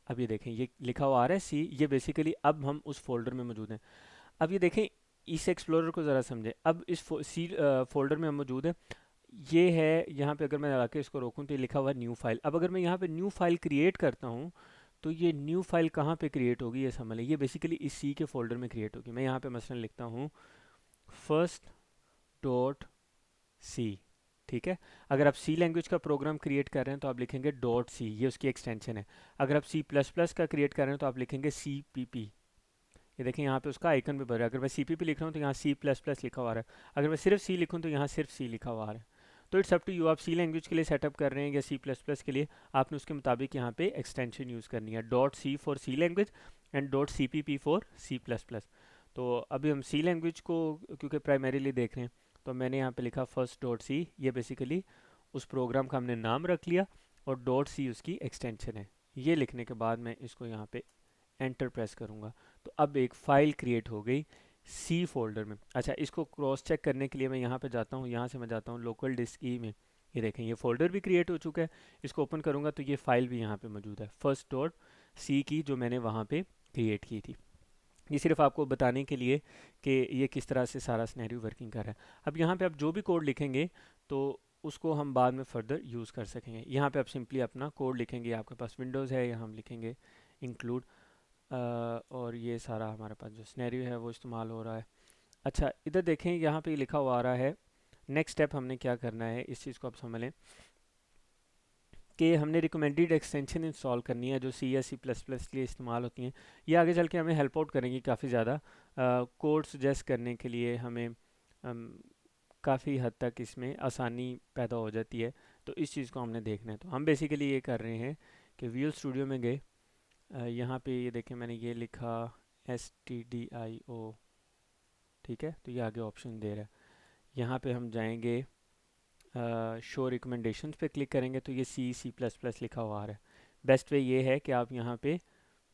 अब ये देखें ये लिखा हुआ आ रहा है सी, ये बेसिकली अब हम उस फोल्डर में मौजूद हैं। अब ये देखें, इस एक्सप्लोरर को ज़रा समझें। अब इस सी फोल्डर में हम मौजूद हैं, ये है यहाँ पे। अगर मैं आके इसको रोकूँ तो ये लिखा हुआ है न्यू फाइल। अब अगर मैं यहाँ पे न्यू फाइल क्रिएट करता हूँ तो ये न्यू फाइल कहाँ पे क्रिएट होगी ये समझ लें। ये बेसिकली इस सी के फोल्डर में क्रिएट होगी। मैं यहाँ पे मसलन लिखता हूँ फर्स्ट डॉट सी, ठीक है। अगर आप सी लैंग्वेज का प्रोग्राम क्रिएट कर रहे हैं तो आप लिखेंगे डॉट सी, ये उसकी एक्सटेंशन है। अगर आप सी प्लस प्लस का क्रिएट कर रहे हैं तो आप लिखेंगे सी पी पी। ये देखें यहाँ पे उसका आइकन भी बन रहा है। अगर मैं सी पी पी लिख रहा हूँ तो यहाँ सी प्लस प्लस लिखा हुआ आ रहा है। अगर मैं सिर्फ सी लिखूँ तो यहाँ सिर्फ सी लिखा हुआ आ रहा है। तो इट्स अप टू यू, आप सी लैंग्वेज के लिए सेटअप कर रहे हैं या सी प्लस प्लस के लिए, आपने उसके मुताबिक यहाँ पे एक्सटेंशन यूज़ करनी है। Dot C for C language and dot C P P for C plus plus. तो अभी हम सी लैंग्वेज को क्योंकि प्राइमरीली देख रहे हैं तो मैंने यहाँ पे लिखा फर्स्ट डॉट सी। ये बेसिकली उस प्रोग्राम का हमने नाम रख लिया और डॉट सी उसकी एक्सटेंशन है। ये लिखने के बाद मैं इसको यहाँ पे एंटर प्रेस करूँगा तो अब एक फ़ाइल क्रिएट हो गई सी फोल्डर में। अच्छा, इसको क्रॉस चेक करने के लिए मैं यहाँ पे जाता हूँ, यहाँ से मैं जाता हूँ लोकल डिस्क ई में। ये देखें ये फोल्डर भी क्रिएट हो चुका है। इसको ओपन करूँगा तो ये फ़ाइल भी यहाँ पे मौजूद है, फर्स्ट डॉट सी की, जो मैंने वहाँ पे क्रिएट की थी। ये सिर्फ आपको बताने के लिए कि ये किस तरह से सारा सिनेरियो वर्किंग कर रहा है। अब यहाँ पे आप जो भी कोड लिखेंगे तो उसको हम बाद में फर्दर यूज़ कर सकेंगे। यहाँ पे आप सिंपली अपना कोड लिखेंगे, आपके पास विंडोज़ है, यहाँ हम लिखेंगे इंक्लूड और ये सारा हमारे पास जो सिनेरियो है वो इस्तेमाल हो रहा है। अच्छा, इधर देखें यहाँ पे लिखा हुआ आ रहा है नेक्स्ट स्टेप हमने क्या करना है, इस चीज़ को आप समझ लें कि हमने रिकमेंडेड एक्सटेंशन इंस्टॉल करनी है जो सी या सी प्लस प्लस के लिए इस्तेमाल होती हैं। ये आगे चल के हमें हेल्प आउट करेंगी काफ़ी ज़्यादा, कोड सजेस्ट करने के लिए हमें काफ़ी हद तक इसमें आसानी पैदा हो जाती है। तो इस चीज़ को हमने देखना है। तो हम बेसिकली ये कर रहे हैं कि विजुअल स्टूडियो में गए, यहाँ पे ये देखें मैंने ये लिखा STDIO, ठीक है, तो ये आगे ऑप्शन दे रहा है। यहाँ पे हम जाएंगे शो रिकमेंडेशंस पे क्लिक करेंगे तो ये सी सी प्लस प्लस लिखा हुआ आ रहा है। बेस्ट वे ये है कि आप यहाँ पे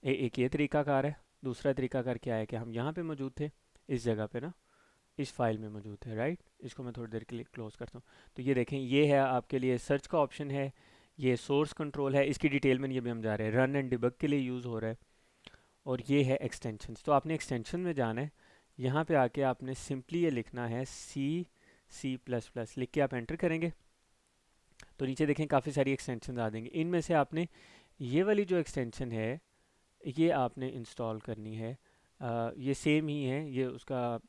एक ये तरीकाकार है। दूसरा तरीकाकार क्या है कि हम यहाँ पे मौजूद थे इस जगह पे ना, इस फाइल में मौजूद है, राइट। इसको मैं थोड़ी देर के लिए क्लोज करता हूँ। तो ये देखें ये है आपके लिए सर्च का ऑप्शन है, ये सोर्स कंट्रोल है, इसकी डिटेल में ये भी हम जा रहे हैं, रन एंड डिबग के लिए यूज़ हो रहा है। और ये है एक्सटेंशंस। तो आपने एक्सटेंशन में जाना है, यहाँ पे आके आपने सिंपली ये लिखना है सी सी प्लस प्लस, लिख के आप एंटर करेंगे तो नीचे देखें काफ़ी सारी एक्सटेंशन आ देंगे। इनमें से आपने ये वाली जो एक्सटेंशन है ये आपने इंस्टॉल करनी है। ये सेम ही है, ये उसका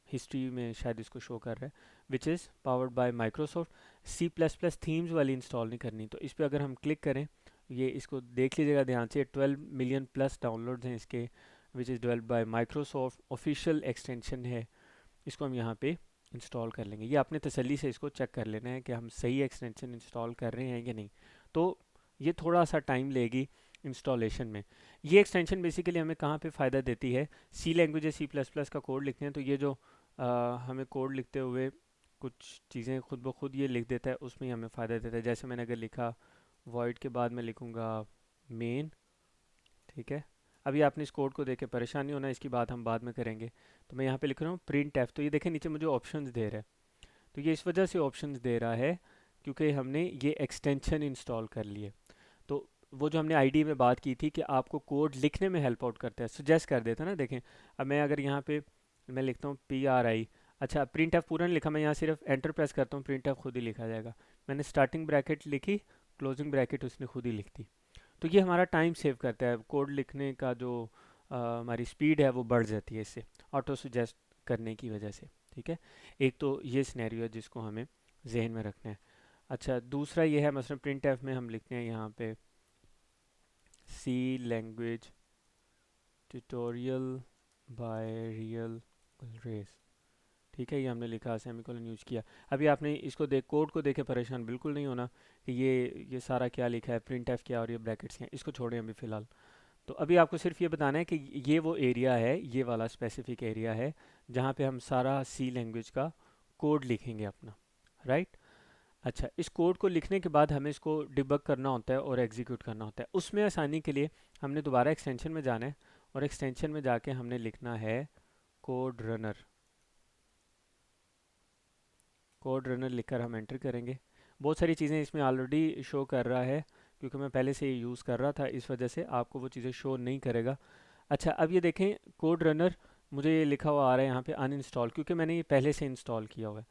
हिस्ट्री में शायद इसको शो कर रहा है, which is powered by Microsoft. C plus plus themes वाली इंस्टॉल नहीं करनी। तो इस पर अगर हम क्लिक करें, ये इसको देख लीजिएगा ध्यान से, 12 मिलियन प्लस डाउनलोड्स हैं इसके, which is developed by Microsoft, official extension है। इसको हम यहाँ पे इंस्टॉल कर लेंगे। ये आपने तसल्ली से इसको चेक कर लेना है कि हम सही एक्सटेंशन इंस्टॉल कर रहे हैं या नहीं। तो ये थोड़ा सा टाइम लेगी इंस्टॉलेशन में। ये एक्सटेंशन बेसिकली हमें कहाँ पे फ़ायदा देती है, सी लैंग्वेज या सी प्लस प्लस का कोड लिखते हैं तो ये जो हमें कोड लिखते हुए कुछ चीज़ें खुद ब खुद ये लिख देता है, उसमें ही हमें फ़ायदा देता है। जैसे मैंने अगर लिखा वॉइड के बाद मैं लिखूँगा मेन, ठीक है। अभी आपने इस कोड को देख के परेशानी होना, इसकी बात हम बाद में करेंगे। तो मैं यहाँ पे लिख रहा हूँ प्रिंट एफ। तो ये देखें नीचे मुझे ऑप्शंस दे रहा है। तो ये इस वजह से ऑप्शंस दे रहा है क्योंकि हमने ये एक्सटेंशन इंस्टॉल कर लिए। तो वो जो हमने आईडी में बात की थी कि आपको कोड लिखने में हेल्प आउट करता है, सुजेस्ट कर देता है ना। देखें अब मैं अगर यहाँ पे मैं लिखता हूँ PRI, अच्छा प्रिंट एफ पूरा नहीं लिखा, मैं यहाँ सिर्फ एंटर प्रेस करता हूँ, प्रिंट एफ खुद ही लिखा जाएगा। मैंने स्टार्टिंग ब्रैकेट लिखी, क्लोजिंग ब्रैकेट उसने खुद ही लिख दी। तो ये हमारा टाइम सेव करता है, कोड लिखने का जो हमारी स्पीड है वो बढ़ जाती है इससे, ऑटो सुजेस्ट करने की वजह से, ठीक है। एक तो ये सिनेरियो है जिसको हमें जहन में रखना है। अच्छा, दूसरा ये है मसलन प्रिंट एफ में हम लिखते हैं यहाँ पे C language tutorial by real रेस, ठीक है। ये हमने लिखा, सेमीकोलन यूज किया। अभी आपने इसको देख कोड को देखे परेशान बिल्कुल नहीं होना कि ये सारा क्या लिखा है, प्रिंट एफ क्या और ये ब्रैकेट्स क्या, इसको छोड़ें अभी फ़िलहाल। तो अभी आपको सिर्फ ये बताना है कि ये वो एरिया है, ये वाला स्पेसिफिक एरिया है जहाँ पे हम सारा सी लैंग्वेज का कोड लिखेंगे अपना, राइट। अच्छा, इस कोड को लिखने के बाद हमें इसको डिबग करना होता है और एग्जीक्यूट करना होता है। उसमें आसानी के लिए हमने दोबारा एक्सटेंशन में जाना है और एक्सटेंशन में जाके हमने लिखना है कोड रनर। कोड रनर लिखकर हम एंटर करेंगे। बहुत सारी चीज़ें इसमें ऑलरेडी शो कर रहा है क्योंकि मैं पहले से ये यूज़ कर रहा था, इस वजह से आपको वो चीज़ें शो नहीं करेगा। अच्छा, अब ये देखें कोड रनर मुझे ये लिखा हुआ आ रहा है यहाँ पे अनइंस्टॉल, क्योंकि मैंने ये पहले से इंस्टॉल किया हुआ है।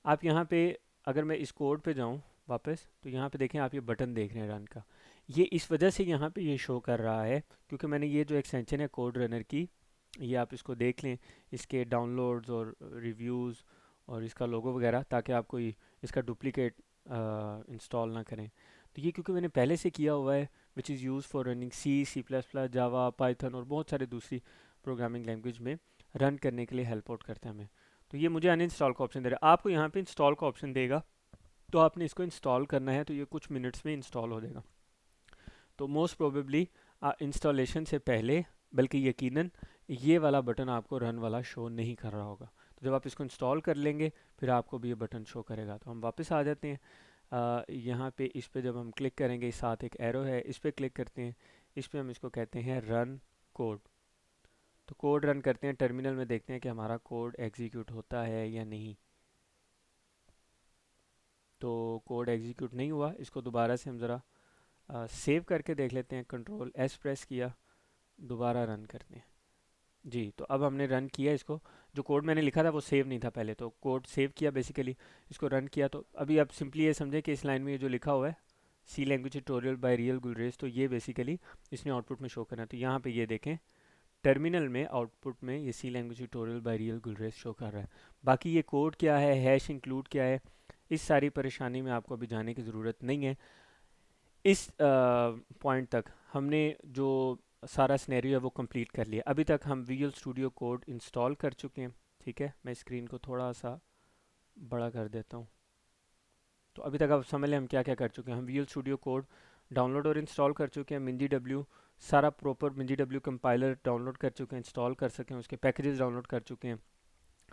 आप यहाँ पे अगर मैं इस कोड पे जाऊँ वापस तो यहाँ पे देखें, आप ये बटन देख रहे हैं रन का, ये इस वजह से यहाँ पे ये शो कर रहा है क्योंकि मैंने ये जो एक्सटेंशन है कोड रनर की, ये आप इसको देख लें, इसके डाउनलोड्स और रिव्यूज़ और इसका लोगो वगैरह, ताकि आप कोई इसका डुप्लीकेट इंस्टॉल ना करें। तो ये क्योंकि मैंने पहले से किया हुआ है, which is use for running C++, Java, Python और बहुत सारे दूसरी प्रोग्रामिंग लैंग्वेज में रन करने के लिए हेल्प आउट करता है हमें। तो ये मुझे अनइंस्टॉल का ऑप्शन दे रहा है, आपको यहाँ पे इंस्टॉल का ऑप्शन देगा, तो आपने इसको इंस्टॉल करना है, तो ये कुछ मिनट्स में इंस्टॉल हो जाएगा। तो मोस्ट प्रोबेबली इंस्टॉलेशन से पहले, बल्कि यकीनन, ये वाला बटन आपको रन वाला शो नहीं कर रहा होगा। तो जब आप इसको इंस्टॉल कर लेंगे फिर आपको भी ये बटन शो करेगा। तो हम वापस आ जाते हैं, यहाँ पे इस पे जब हम क्लिक करेंगे, साथ एक एरो है, इस पे क्लिक करते हैं, इस पे हम इसको कहते हैं रन कोड। तो कोड रन करते हैं, टर्मिनल में देखते हैं कि हमारा कोड एग्जीक्यूट होता है या नहीं। तो कोड एग्जीक्यूट नहीं हुआ, इसको दोबारा से हम ज़रा सेव करके देख लेते हैं। Ctrl+S प्रेस किया, दोबारा रन करते हैं। जी, तो अब हमने रन किया इसको। जो कोड मैंने लिखा था वो सेव नहीं था पहले, तो कोड सेव किया बेसिकली, इसको रन किया। तो अभी आप सिंपली ये समझें कि इस लाइन में ये जो लिखा हुआ है C language tutorial by real Gulrez, तो ये बेसिकली इसने आउटपुट में शो करना है। तो यहाँ पे ये देखें, टर्मिनल में आउटपुट में ये C language tutorial by real Gulrez show कर रहा है। बाकी ये कोड क्या है, हैश इंक्लूड क्या है, इस सारी परेशानी में आपको अभी जाने की ज़रूरत नहीं है। इस पॉइंट तक हमने जो सारा सिनेरियो है वो कंप्लीट कर लिया। अभी तक हम विजुअल स्टूडियो कोड इंस्टॉल कर चुके हैं। ठीक है, मैं स्क्रीन को थोड़ा सा बड़ा कर देता हूँ। तो अभी तक आप समझ लें हम क्या क्या कर चुके हैं। हम विजुअल स्टूडियो कोड डाउनलोड और इंस्टॉल कर चुके हैं। MinGW सारा प्रॉपर MinGW कंपाइलर डाउनलोड कर चुके हैं, इंस्टॉल कर सकें, उसके पैकेजेस डाउनलोड कर चुके हैं।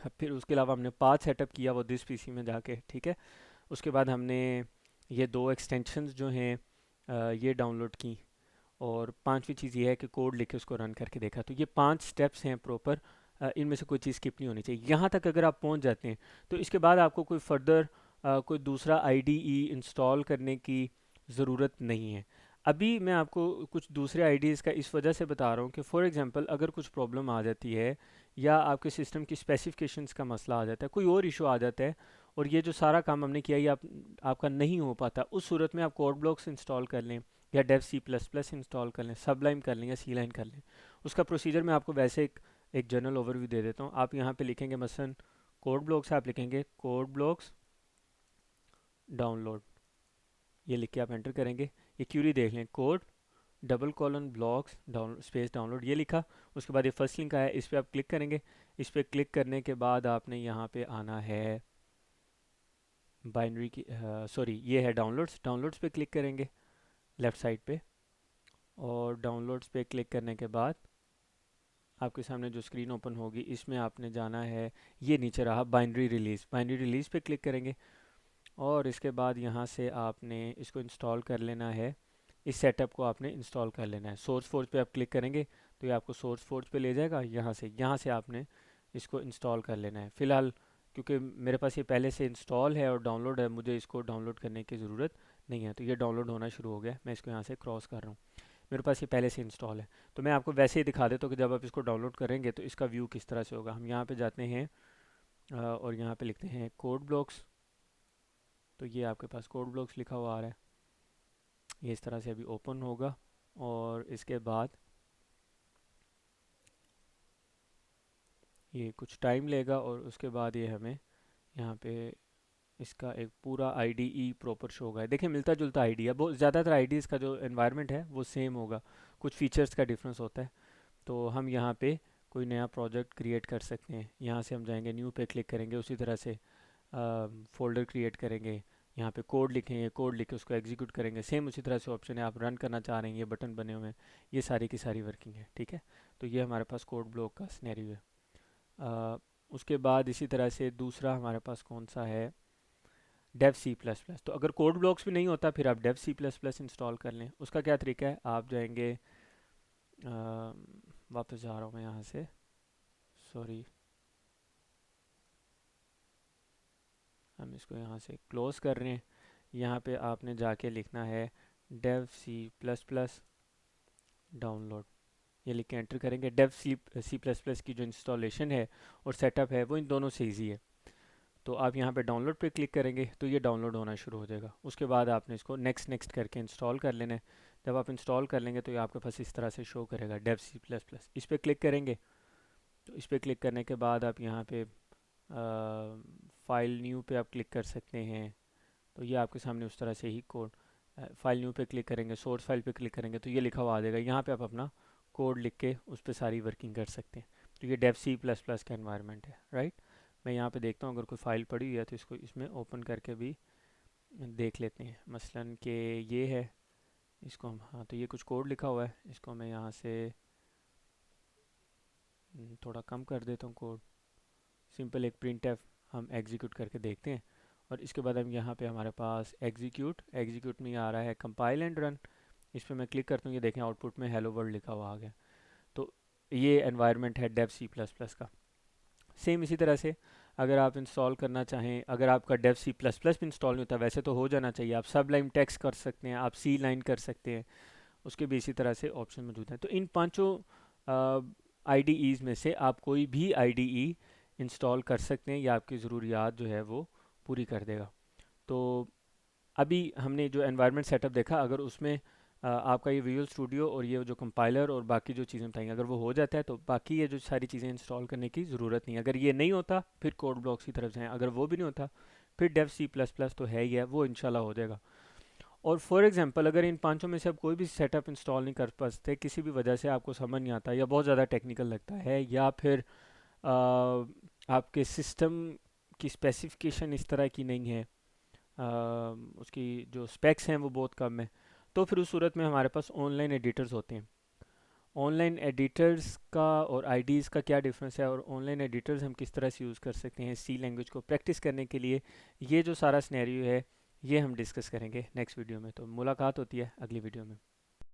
फिर उसके अलावा हमने पाथ सेटअप किया वो दिस पीसी में जाके। ठीक है, उसके बाद हमने ये दो एक्सटेंशंस जो हैं ये डाउनलोड की, और पांचवी चीज़ ये है कि कोड लिख के उसको रन करके देखा। तो ये 5 स्टेप्स हैं प्रॉपर, इनमें से कोई चीज़ स्किप नहीं होनी चाहिए। यहाँ तक अगर आप पहुँच जाते हैं तो इसके बाद आपको कोई फर्दर कोई दूसरा IDE इंस्टॉल करने की ज़रूरत नहीं है। अभी मैं आपको कुछ दूसरे IDEs का इस वजह से बता रहा हूँ कि फॉर एग्जांपल अगर कुछ प्रॉब्लम आ जाती है या आपके सिस्टम की स्पेसिफिकेशंस का मसला आ जाता है, कोई और इशू आ जाता है, और ये जो सारा काम हमने किया ये आपका नहीं हो पाता, उस सूरत में आप कोड ब्लॉक्स इंस्टॉल कर लें या डेव C++ इंस्टॉल कर लें, सबलाइन कर लें या सी लाइन कर लें। उसका प्रोसीजर मैं आपको वैसे एक जनरल ओवरव्यू दे देता हूँ। आप यहाँ पे लिखेंगे मसलन कोड ब्लॉक्स, आप लिखेंगे कोड ब्लॉक्स डाउनलोड, ये लिख के आप एंटर करेंगे। ये क्यूरी देख लें, code :blocks down space download, ये लिखा। उसके बाद ये फर्स्ट लिंक आया, इस पर आप क्लिक करेंगे। इस पर क्लिक करने के बाद आपने यहाँ पे आना है बाइनरी की, सॉरी ये है डाउनलोड्स पे क्लिक करेंगे लेफ़्ट साइड पे, और डाउनलोड्स पे क्लिक करने के बाद आपके सामने जो स्क्रीन ओपन होगी इसमें आपने जाना है, ये नीचे रहा बाइनरी रिलीज़ पे क्लिक करेंगे, और इसके बाद यहाँ से आपने इसको इंस्टॉल कर लेना है। इस सेटअप को आपने इंस्टॉल कर लेना है। सोर्स फोर्ज पे आप क्लिक करेंगे तो ये आपको सोर्स फोर्ज पे ले जाएगा। यहाँ से आपने इसको इंस्टॉल कर लेना है। फ़िलहाल क्योंकि मेरे पास ये पहले से इंस्टॉल है और डाउनलोड है, मुझे इसको डाउनलोड करने की ज़रूरत नहीं है। तो ये डाउनलोड होना शुरू हो गया, मैं इसको यहाँ से क्रॉस कर रहा हूँ, मेरे पास ये पहले से इंस्टॉल है। तो मैं आपको वैसे ही दिखा देता हूँ कि जब आप इसको डाउनलोड करेंगे तो इसका व्यू किस तरह से होगा। हम यहाँ पे जाते हैं और यहाँ पे लिखते हैं कोड ब्लॉक्स। तो ये आपके पास कोड ब्लॉक्स लिखा हुआ आ रहा है, ये इस तरह से अभी ओपन होगा, और इसके बाद ये कुछ टाइम लेगा, और उसके बाद ये हमें यहाँ पे इसका एक पूरा IDE प्रॉपर शो होगा। देखिए मिलता जुलता आईडी है, बहुत ज़्यादातर IDs का जो एनवायरनमेंट है वो सेम होगा, कुछ फीचर्स का डिफरेंस होता है। तो हम यहाँ पे कोई नया प्रोजेक्ट क्रिएट कर सकते हैं। यहाँ से हम जाएंगे, न्यू पे क्लिक करेंगे, उसी तरह से फोल्डर क्रिएट करेंगे, यहाँ पे कोड लिखेंगे, कोड लिख के उसको एग्जीक्यूट करेंगे। सेम उसी तरह से ऑप्शन है, आप रन करना चाह रहे हैं, ये बटन बने हुए हैं, ये सारी की सारी वर्किंग है। ठीक है, तो ये हमारे पास कोड ब्लॉक का सिनेरियो है। उसके बाद इसी तरह से दूसरा हमारे पास कौन सा है, डेव C++। तो अगर कोड ब्लॉक्स भी नहीं होता फिर आप डेव C++ इंस्टॉल कर लें। उसका क्या तरीका है, आप जाएंगे, वापस जा रहा हूँ मैं यहाँ से, सॉरी, हम इसको यहाँ से क्लोज कर रहे हैं। यहाँ पे आपने जाके लिखना है डेव C++ डाउनलोड, ये लिख के एंटर करेंगे। डेव C++ की जो इंस्टॉलेशन है और सेटअप है वो इन दोनों से ईजी है। तो आप यहाँ पे डाउनलोड पे क्लिक करेंगे तो ये डाउनलोड होना शुरू हो जाएगा। उसके बाद आपने इसको नेक्स्ट नेक्स्ट करके इंस्टॉल कर लेना है। जब आप इंस्टॉल कर लेंगे तो ये आपके पास इस तरह से शो करेगा डेव C++। इस पर क्लिक करेंगे, तो इस पर क्लिक करने के बाद आप यहाँ पे फाइल न्यू पे आप क्लिक कर सकते हैं, तो ये आपके सामने उस तरह से ही कोड, फाइल न्यू पे क्लिक करेंगे, सोर्स फाइल पे क्लिक करेंगे तो ये लिखा हुआ आ जाएगा। यहाँ पे आप अपना कोड लिख के उस पर सारी वर्किंग कर सकते हैं। तो ये डेव सी प्लस प्लस का एनवायरनमेंट है, राइट। मैं यहाँ पे देखता हूँ अगर कोई फाइल पड़ी हुई है तो इसको इसमें ओपन करके भी देख लेते हैं। मसलन कि ये है, इसको हम, हाँ तो ये कुछ कोड लिखा हुआ है, इसको मैं यहाँ से थोड़ा कम कर देता हूँ कोड। सिंपल एक प्रिंट एफ हम एग्जीक्यूट करके देखते हैं और इसके बाद हम यहाँ पे हमारे पास एग्जीक्यूट में आ रहा है कंपाइल एंड रन। इस पर मैं क्लिक करता हूँ, ये देखें आउटपुट में हेलो वर्ल्ड लिखा हुआ आ गया। तो ये एनवायरनमेंट है डेव सी प्लस प्लस का। सेम इसी तरह से अगर आप इंस्टॉल करना चाहें, अगर आपका डेव सी प्लस प्लस भी इंस्टॉल नहीं होता, वैसे तो हो जाना चाहिए, आप सब लाइन टेक्स्ट कर सकते हैं, आप सी लाइन कर सकते हैं, उसके भी इसी तरह से ऑप्शन मौजूद हैं। तो इन पांचों आईडीईज़ में से आप कोई भी आईडीई इंस्टॉल कर सकते हैं, या आपकी ज़रूरियात जो है वो पूरी कर देगा। तो अभी हमने जो एनवायरनमेंट सेटअप देखा, अगर उसमें आपका ये विजुअल स्टूडियो और ये जो कंपाइलर और बाकी जो चीज़ें बताएंगे अगर वो हो जाता है तो बाकी ये जो सारी चीज़ें इंस्टॉल करने की ज़रूरत नहीं है। अगर ये नहीं होता फिर कोड ब्लॉक्स की तरफ जाएँ, अगर वो भी नहीं होता फिर डेव सी प्लस प्लस तो है ही है, वो इंशाल्लाह हो जाएगा। और फॉर एग्जांपल अगर इन पांचों में से आप कोई भी सेटअप इंस्टॉल नहीं कर पाते, किसी भी वजह से आपको समझ नहीं आता या बहुत ज़्यादा टेक्निकल लगता है, या फिर आपके सिस्टम की स्पेसिफिकेशन इस तरह की नहीं है, उसकी जो स्पेक्स हैं वो बहुत कम है, तो फिर उस सूरत में हमारे पास ऑनलाइन एडिटर्स होते हैं। ऑनलाइन एडिटर्स का और आईडीज़ का क्या डिफरेंस है, और ऑनलाइन एडिटर्स हम किस तरह से यूज़ कर सकते हैं सी लैंग्वेज को प्रैक्टिस करने के लिए, ये जो सारा सिनेरियो है ये हम डिस्कस करेंगे नेक्स्ट वीडियो में। तो मुलाकात होती है अगली वीडियो में।